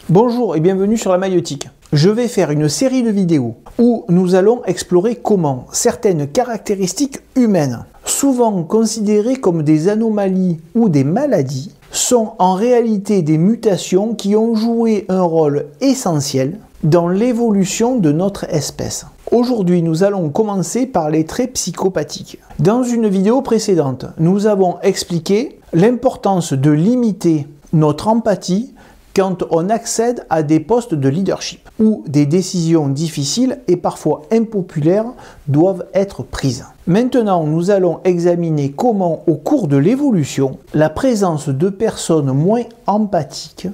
Bonjour et bienvenue sur la maïeutique. Je vais faire une série de vidéos où nous allons explorer comment certaines caractéristiques humaines, souvent considérées comme des anomalies ou des maladies, sont en réalité des mutations qui ont joué un rôle essentiel dans l'évolution de notre espèce. Aujourd'hui, nous allons commencer par les traits psychopathiques. Dans une vidéo précédente, nous avons expliqué l'importance de limiter notre empathie quand on accède à des postes de leadership, où des décisions difficiles et parfois impopulaires doivent être prises. Maintenant, nous allons examiner comment, au cours de l'évolution, la présence de personnes moins empathiques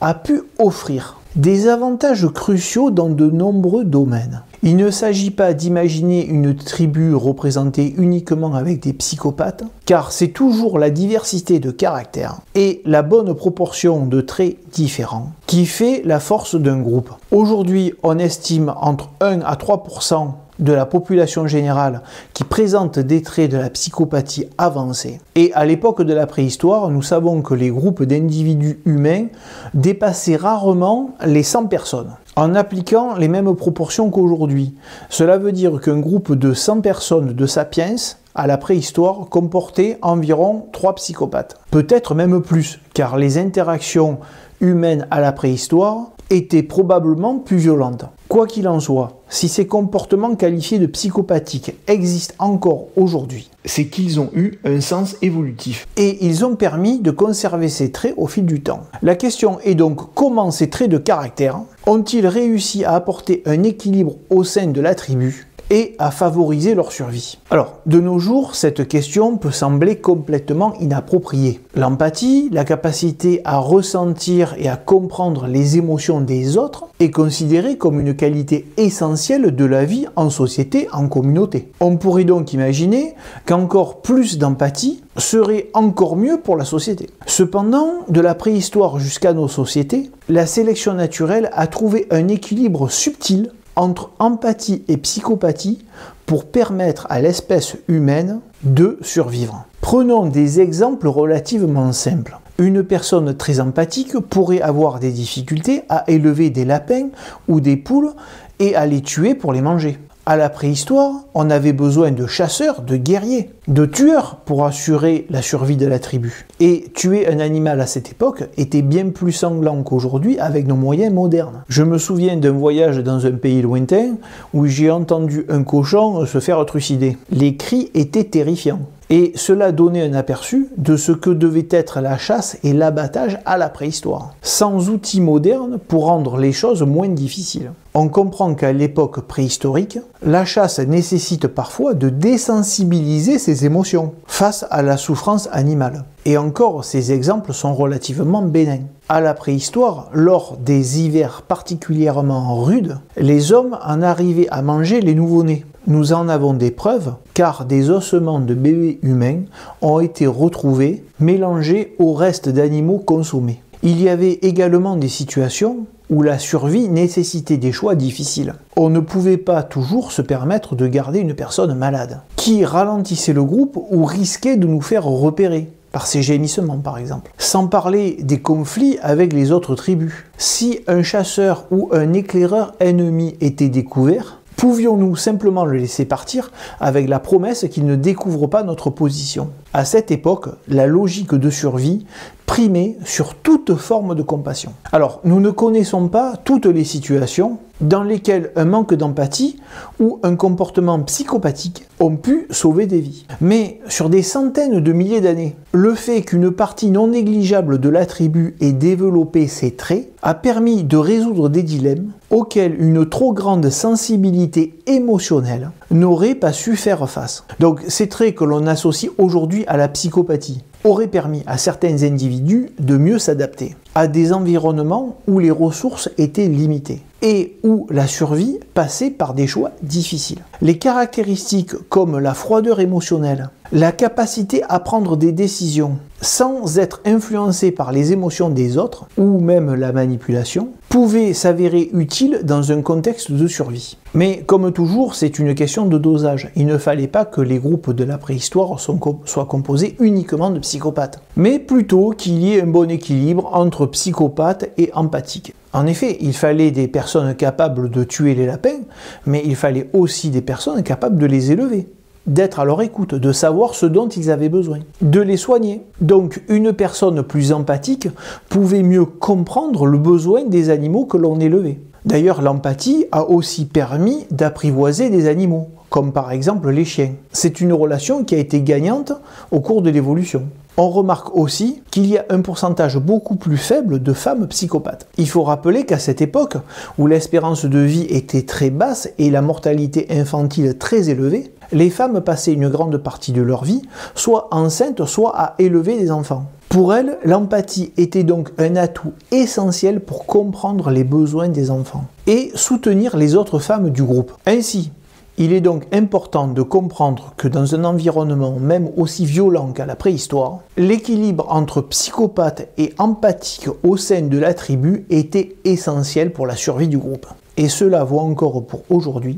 a pu offrir des avantages cruciaux dans de nombreux domaines. Il ne s'agit pas d'imaginer une tribu représentée uniquement avec des psychopathes, car c'est toujours la diversité de caractères et la bonne proportion de traits différents qui fait la force d'un groupe. Aujourd'hui, on estime entre 1 à 3% de la population générale qui présente des traits de la psychopathie avancée. Et à l'époque de la préhistoire, nous savons que les groupes d'individus humains dépassaient rarement les 100 personnes, en appliquant les mêmes proportions qu'aujourd'hui. Cela veut dire qu'un groupe de 100 personnes de sapiens à la préhistoire comportait environ 3 psychopathes. Peut-être même plus, car les interactions humaines à la préhistoire étaient probablement plus violentes. Quoi qu'il en soit, si ces comportements qualifiés de psychopathiques existent encore aujourd'hui, c'est qu'ils ont eu un sens évolutif. Et ils ont permis de conserver ces traits au fil du temps. La question est donc comment ces traits de caractère ont-ils réussi à apporter un équilibre au sein de la tribu et à favoriser leur survie. Alors, de nos jours, cette question peut sembler complètement inappropriée. L'empathie, la capacité à ressentir et à comprendre les émotions des autres, est considérée comme une qualité essentielle de la vie en société, en communauté. On pourrait donc imaginer qu'encore plus d'empathie serait encore mieux pour la société. Cependant, de la préhistoire jusqu'à nos sociétés, la sélection naturelle a trouvé un équilibre subtil entre empathie et psychopathie pour permettre à l'espèce humaine de survivre. Prenons des exemples relativement simples. Une personne très empathique pourrait avoir des difficultés à élever des lapins ou des poules et à les tuer pour les manger. À la préhistoire, on avait besoin de chasseurs, de guerriers, de tueurs pour assurer la survie de la tribu. Et tuer un animal à cette époque était bien plus sanglant qu'aujourd'hui avec nos moyens modernes. Je me souviens d'un voyage dans un pays lointain où j'ai entendu un cochon se faire trucider. Les cris étaient terrifiants. Et cela donnait un aperçu de ce que devait être la chasse et l'abattage à la préhistoire, sans outils modernes pour rendre les choses moins difficiles. On comprend qu'à l'époque préhistorique, la chasse nécessite parfois de désensibiliser ses émotions face à la souffrance animale. Et encore, ces exemples sont relativement bénins. À la préhistoire, lors des hivers particulièrement rudes, les hommes en arrivaient à manger les nouveau-nés. Nous en avons des preuves, car des ossements de bébés humains ont été retrouvés mélangés aux restes d'animaux consommés. Il y avait également des situations où la survie nécessitait des choix difficiles. On ne pouvait pas toujours se permettre de garder une personne malade, qui ralentissait le groupe ou risquait de nous faire repérer, par ses gémissements par exemple. Sans parler des conflits avec les autres tribus. Si un chasseur ou un éclaireur ennemi était découvert, pouvions-nous simplement le laisser partir avec la promesse qu'il ne découvre pas notre position? À cette époque, la logique de survie primait sur toute forme de compassion. Alors, nous ne connaissons pas toutes les situations dans lesquelles un manque d'empathie ou un comportement psychopathique ont pu sauver des vies. Mais sur des centaines de milliers d'années, le fait qu'une partie non négligeable de la tribu ait développé ces traits a permis de résoudre des dilemmes auxquels une trop grande sensibilité émotionnelle n'aurait pas su faire face. Donc ces traits que l'on associe aujourd'hui à la psychopathie auraient permis à certains individus de mieux s'adapter à des environnements où les ressources étaient limitées et où la survie passait par des choix difficiles. Les caractéristiques comme la froideur émotionnelle, la capacité à prendre des décisions sans être influencé par les émotions des autres ou même la manipulation, pouvaient s'avérer utiles dans un contexte de survie. Mais comme toujours, c'est une question de dosage. Il ne fallait pas que les groupes de la préhistoire soient composés uniquement de psychopathes, mais plutôt qu'il y ait un bon équilibre entre psychopathes et empathiques. En effet, il fallait des personnes capables de tuer les lapins, mais il fallait aussi des personnes capables de les élever, d'être à leur écoute, de savoir ce dont ils avaient besoin, de les soigner. Donc une personne plus empathique pouvait mieux comprendre le besoin des animaux que l'on élevait. D'ailleurs, l'empathie a aussi permis d'apprivoiser des animaux, comme par exemple les chiens. C'est une relation qui a été gagnante au cours de l'évolution. On remarque aussi qu'il y a un pourcentage beaucoup plus faible de femmes psychopathes. Il faut rappeler qu'à cette époque, où l'espérance de vie était très basse et la mortalité infantile très élevée, les femmes passaient une grande partie de leur vie soit enceintes, soit à élever des enfants. Pour elles, l'empathie était donc un atout essentiel pour comprendre les besoins des enfants et soutenir les autres femmes du groupe. Ainsi, il est donc important de comprendre que dans un environnement même aussi violent qu'à la préhistoire, l'équilibre entre psychopathe et empathique au sein de la tribu était essentiel pour la survie du groupe. Et cela vaut encore pour aujourd'hui.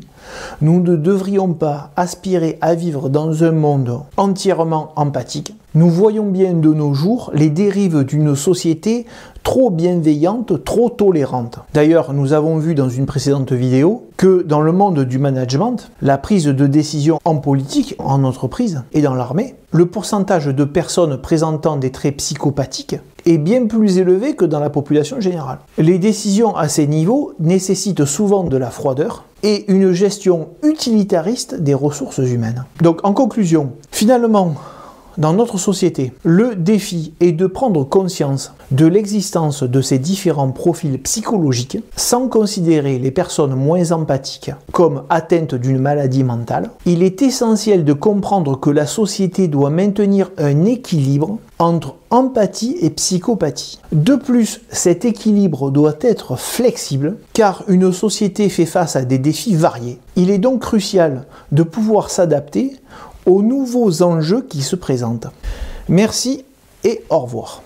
Nous ne devrions pas aspirer à vivre dans un monde entièrement empathique. Nous voyons bien de nos jours les dérives d'une société trop bienveillante, trop tolérante. D'ailleurs, nous avons vu dans une précédente vidéo que dans le monde du management, la prise de décision en politique, en entreprise et dans l'armée, le pourcentage de personnes présentant des traits psychopathiques est bien plus élevé que dans la population générale. Les décisions à ces niveaux nécessitent souvent de la froideur et une gestion utilitariste des ressources humaines. Donc en conclusion, finalement, dans notre société, le défi est de prendre conscience de l'existence de ces différents profils psychologiques sans considérer les personnes moins empathiques comme atteintes d'une maladie mentale. Il est essentiel de comprendre que la société doit maintenir un équilibre entre empathie et psychopathie. De plus, cet équilibre doit être flexible car une société fait face à des défis variés. Il est donc crucial de pouvoir s'adapter aux nouveaux enjeux qui se présentent. Merci et au revoir.